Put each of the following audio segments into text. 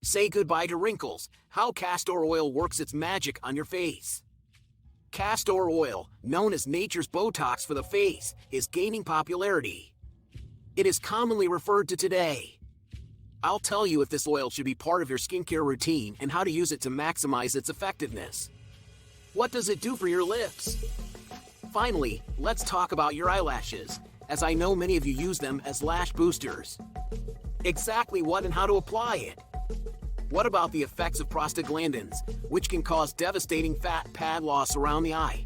Say goodbye to wrinkles. How castor oil works its magic on your face. Castor oil, known as nature's Botox for the face, is gaining popularity. It is commonly referred to today. I'll tell you if this oil should be part of your skincare routine and how to use it to maximize its effectiveness. What does it do for your lips? Finally, let's talk about your eyelashes, as I know many of you use them as lash boosters. Exactly what and how to apply it. What about the effects of prostaglandins, which can cause devastating fat pad loss around the eye?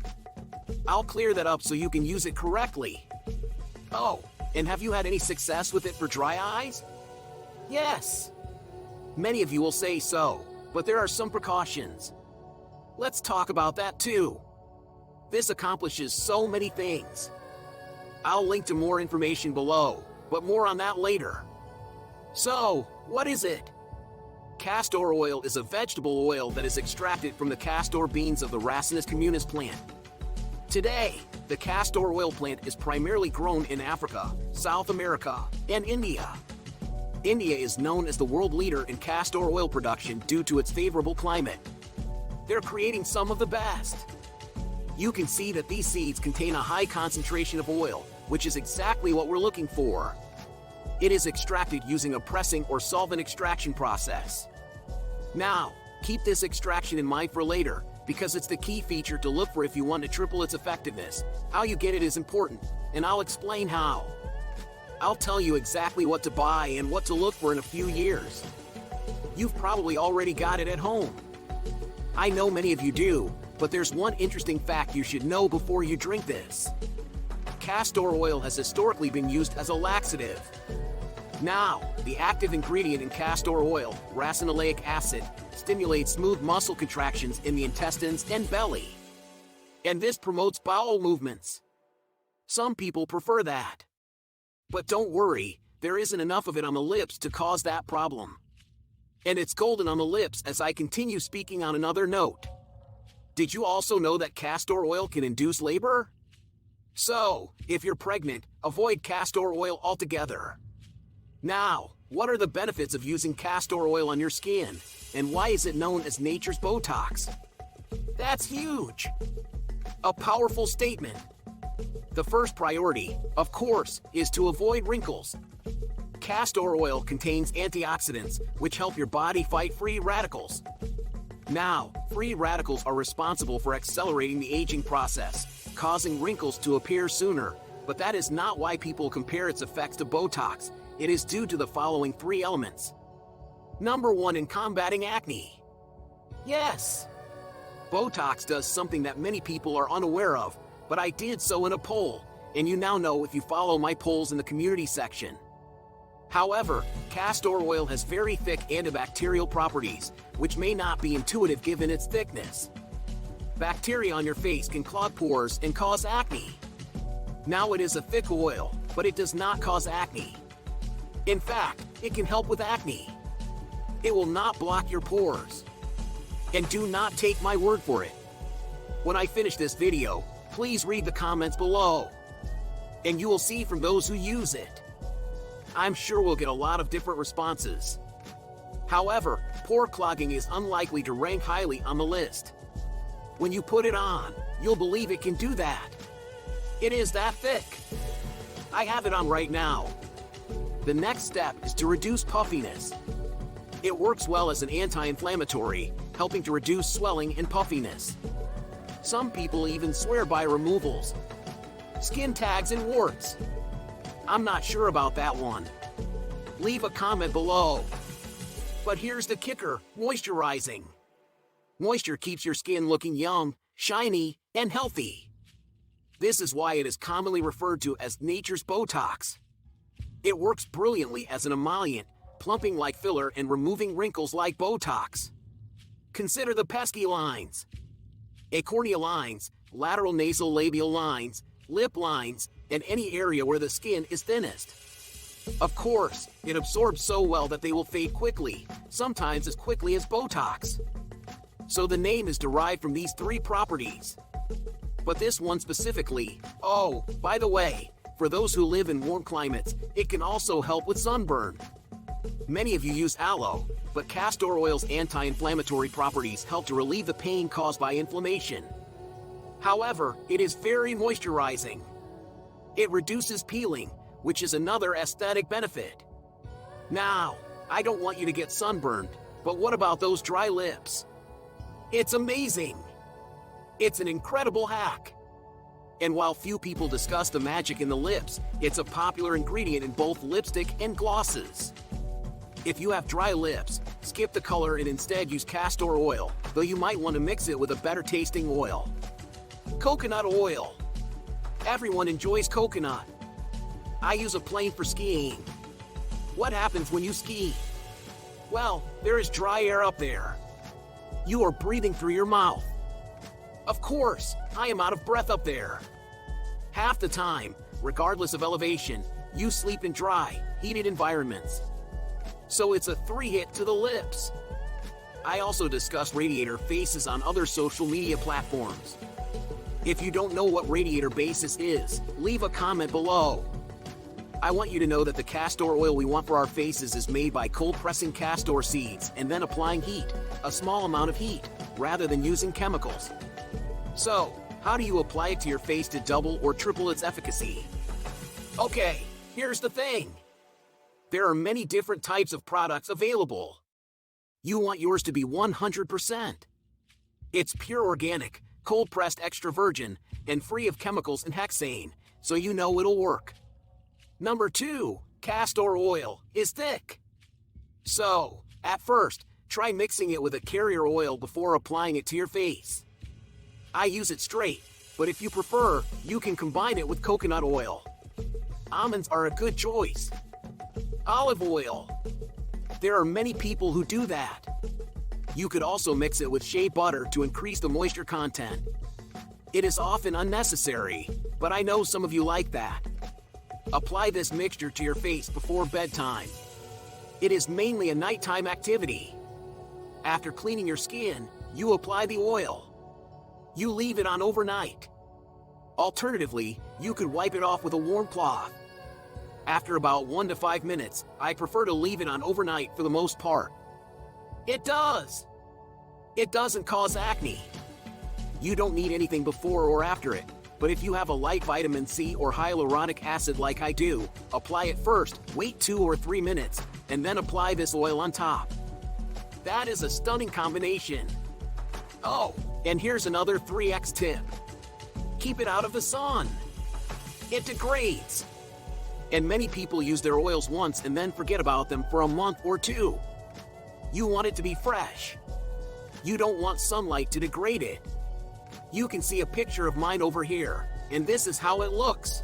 I'll clear that up so you can use it correctly. Oh, and have you had any success with it for dry eyes? Yes. Many of you will say so, but there are some precautions. Let's talk about that too. This accomplishes so many things. I'll link to more information below, but more on that later. So, what is it? Castor oil is a vegetable oil that is extracted from the castor beans of the Racinus communis plant. Today, the castor oil plant is primarily grown in Africa, South America, and India. India is known as the world leader in castor oil production due to its favorable climate. They're creating some of the best. You can see that these seeds contain a high concentration of oil, which is exactly what we're looking for. It is extracted using a pressing or solvent extraction process. Now, keep this extraction in mind for later, because it's the key feature to look for if you want to triple its effectiveness. How you get it is important, and I'll explain how. I'll tell you exactly what to buy and what to look for in a few years. You've probably already got it at home. I know many of you do, but there's one interesting fact you should know before you drink this. Castor oil has historically been used as a laxative. Now, the active ingredient in castor oil, racinoleic acid, stimulates smooth muscle contractions in the intestines and belly. And this promotes bowel movements. Some people prefer that. But don't worry, there isn't enough of it on the lips to cause that problem. And it's golden on the lips as I continue speaking on another note. Did you also know that castor oil can induce labor? So, if you're pregnant, avoid castor oil altogether. Now, what are the benefits of using castor oil on your skin, and why is it known as nature's Botox? That's huge! A powerful statement. The first priority, of course, is to avoid wrinkles. Castor oil contains antioxidants, which help your body fight free radicals. Now, free radicals are responsible for accelerating the aging process, causing wrinkles to appear sooner, but that is not why people compare its effects to Botox. It is due to the following three elements. Number 1, in combating acne. Yes! Botox does something that many people are unaware of, but I did so in a poll, and you now know if you follow my polls in the community section. However, castor oil has very thick antibacterial properties, which may not be intuitive given its thickness. Bacteria on your face can clog pores and cause acne. Now, it is a thick oil, but it does not cause acne. In fact, it can help with acne. It will not block your pores. And do not take my word for it. When I finish this video, please read the comments below. And you will see from those who use it. I'm sure we'll get a lot of different responses. However, pore clogging is unlikely to rank highly on the list. When you put it on, you'll believe it can do that. It is that thick. I have it on right now. The next step is to reduce puffiness. It works well as an anti-inflammatory, helping to reduce swelling and puffiness. Some people even swear by removals. Skin tags and warts. I'm not sure about that one. Leave a comment below. But here's the kicker, moisturizing. Moisture keeps your skin looking young, shiny, and healthy. This is why it is commonly referred to as nature's Botox. It works brilliantly as an emollient, plumping like filler and removing wrinkles like Botox. Consider the pesky lines. Acornea lines, lateral nasal labial lines, lip lines, and any area where the skin is thinnest. Of course, it absorbs so well that they will fade quickly, sometimes as quickly as Botox. So the name is derived from these three properties. But this one specifically, oh, by the way, for those who live in warm climates, it can also help with sunburn. Many of you use aloe, but castor oil's anti-inflammatory properties help to relieve the pain caused by inflammation. However, it is very moisturizing. It reduces peeling, which is another aesthetic benefit. Now, I don't want you to get sunburned, but what about those dry lips? It's amazing! It's an incredible hack. And while few people discuss the magic in the lips, it's a popular ingredient in both lipstick and glosses. If you have dry lips, skip the color and instead use castor oil, though you might want to mix it with a better tasting oil. Coconut oil. Everyone enjoys coconut. I use a plain for skiing. What happens when you ski? Well, there is dry air up there. You are breathing through your mouth. Of course, I am out of breath up there. Half the time, regardless of elevation, you sleep in dry, heated environments. So it's a 3-hit to the lips. I also discuss radiator faces on other social media platforms. If you don't know what radiator basis is, leave a comment below. I want you to know that the castor oil we want for our faces is made by cold pressing castor seeds and then applying heat, a small amount of heat, rather than using chemicals. So, how do you apply it to your face to double or triple its efficacy? Okay, here's the thing. There are many different types of products available. You want yours to be 100%. It's pure organic, cold-pressed extra virgin, and free of chemicals and hexane, so you know it'll work. Number 2, castor oil is thick. So, at first, try mixing it with a carrier oil before applying it to your face. I use it straight, but if you prefer, you can combine it with coconut oil. Almonds are a good choice. Olive oil. There are many people who do that. You could also mix it with shea butter to increase the moisture content. It is often unnecessary, but I know some of you like that. Apply this mixture to your face before bedtime. It is mainly a nighttime activity. After cleaning your skin, you apply the oil. You leave it on overnight. Alternatively, you could wipe it off with a warm cloth. After about 1 to 5 minutes, I prefer to leave it on overnight for the most part. It does! It doesn't cause acne. You don't need anything before or after it, but if you have a light vitamin C or hyaluronic acid like I do, apply it first, wait 2 or 3 minutes, and then apply this oil on top. That is a stunning combination. Oh, and here's another 3x tip. Keep it out of the sun. It degrades. And many people use their oils once and then forget about them for a month or 2. You want it to be fresh. You don't want sunlight to degrade it. You can see a picture of mine over here, and this is how it looks.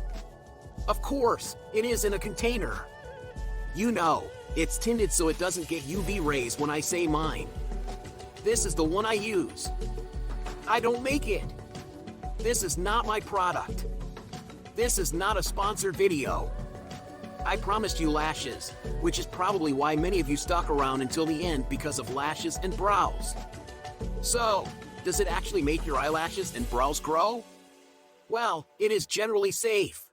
Of course, it is in a container. You know, it's tinted so it doesn't get UV rays when I say mine. This is the one I use. I don't make it. This is not my product. This is not a sponsored video. I promised you lashes, which is probably why many of you stuck around until the end because of lashes and brows. So, does it actually make your eyelashes and brows grow? Well, it is generally safe.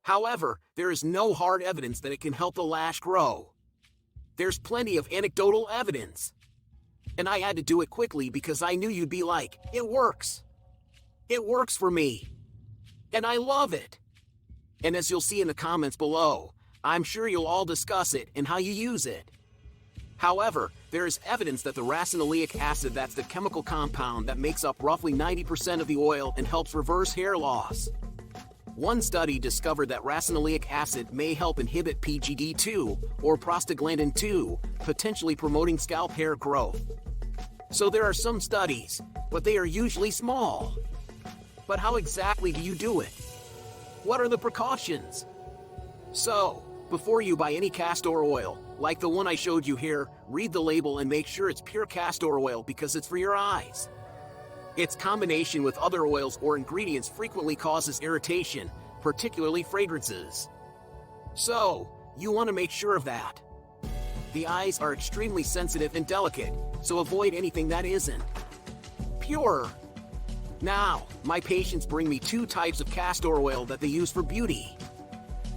However, there is no hard evidence that it can help the lash grow. There's plenty of anecdotal evidence. And I had to do it quickly because I knew you'd be like, it works. It works for me. And I love it. And as you'll see in the comments below, I'm sure you'll all discuss it and how you use it. However, there is evidence that the racinoleic acid, that's the chemical compound that makes up roughly 90% of the oil and helps reverse hair loss. One study discovered that racinoleic acid may help inhibit PGD2 or prostaglandin 2, potentially promoting scalp hair growth. So there are some studies, but they are usually small. But how exactly do you do it? What are the precautions? So, before you buy any castor oil, like the one I showed you here, read the label and make sure it's pure castor oil because it's for your eyes. Its combination with other oils or ingredients frequently causes irritation, particularly fragrances. So, you want to make sure of that. The eyes are extremely sensitive and delicate, so avoid anything that isn't pure. Now, my patients bring me 2 types of castor oil that they use for beauty.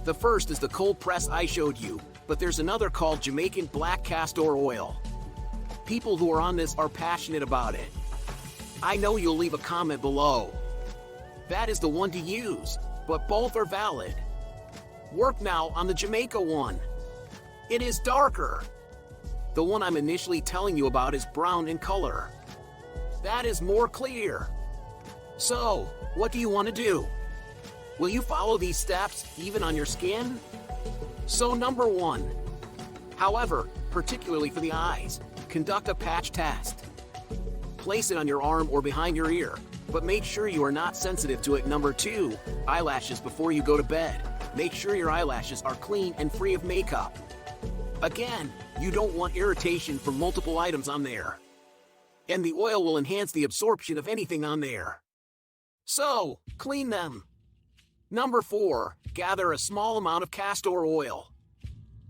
The first is the cold press I showed you, but there's another called Jamaican black castor oil. People who are on this are passionate about it. I know you'll leave a comment below. That is the one to use, but both are valid. Work now on the Jamaica one. It is darker. The one I'm initially telling you about is brown in color. That is more clear. So, what do you want to do? Will you follow these steps even on your skin? So number 1. However, particularly for the eyes, conduct a patch test. Place it on your arm or behind your ear, but make sure you are not sensitive to it. Number 2. Eyelashes before you go to bed. Make sure your eyelashes are clean and free of makeup. Again, you don't want irritation from multiple items on there. And the oil will enhance the absorption of anything on there. So, clean them. Number 4. Gather a small amount of castor oil.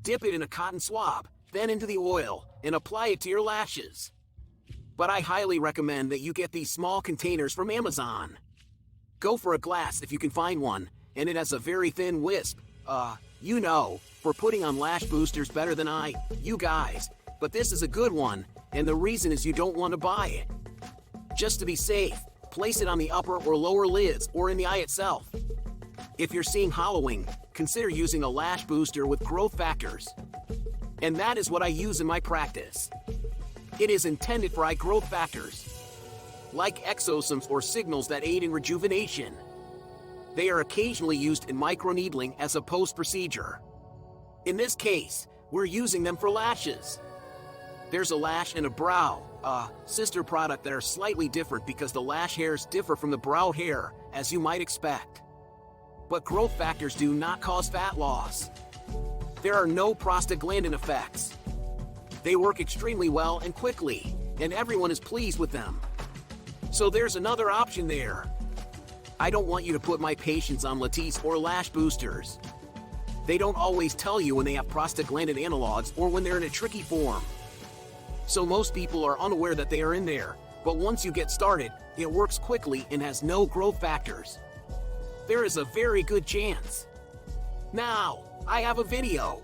Dip it in a cotton swab, then into the oil, and apply it to your lashes. But I highly recommend that you get these small containers from Amazon. Go for a glass if you can find one, and it has a very thin wisp. You know, for putting on lash boosters better than you guys. But this is a good one, and the reason is you don't want to buy it. Just to be safe, place it on the upper or lower lids or in the eye itself. If you're seeing hollowing, consider using a lash booster with growth factors. And that is what I use in my practice. It is intended for eye growth factors, like exosomes or signals that aid in rejuvenation. They are occasionally used in microneedling as a post-procedure. In this case, we're using them for lashes. There's a lash and a brow, sister product that are slightly different because the lash hairs differ from the brow hair, as you might expect. But growth factors do not cause fat loss. There are no prostaglandin effects. They work extremely well and quickly, and everyone is pleased with them. So there's another option there. I don't want you to put my patients on Latisse or lash boosters. They don't always tell you when they have prostaglandin analogs or when they're in a tricky form. So most people are unaware that they are in there, but once you get started, it works quickly and has no growth factors. There is a very good chance. Now, I have a video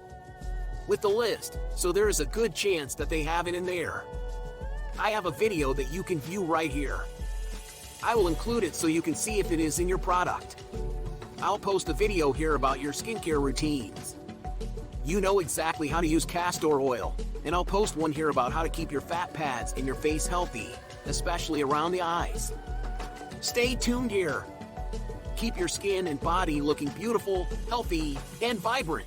with the list, so there is a good chance that they have it in there. I have a video that you can view right here. I will include it so you can see if it is in your product. I'll post a video here about your skincare routines. You know exactly how to use castor oil, and I'll post one here about how to keep your fat pads in your face healthy, especially around the eyes. Stay tuned here. Keep your skin and body looking beautiful, healthy, and vibrant.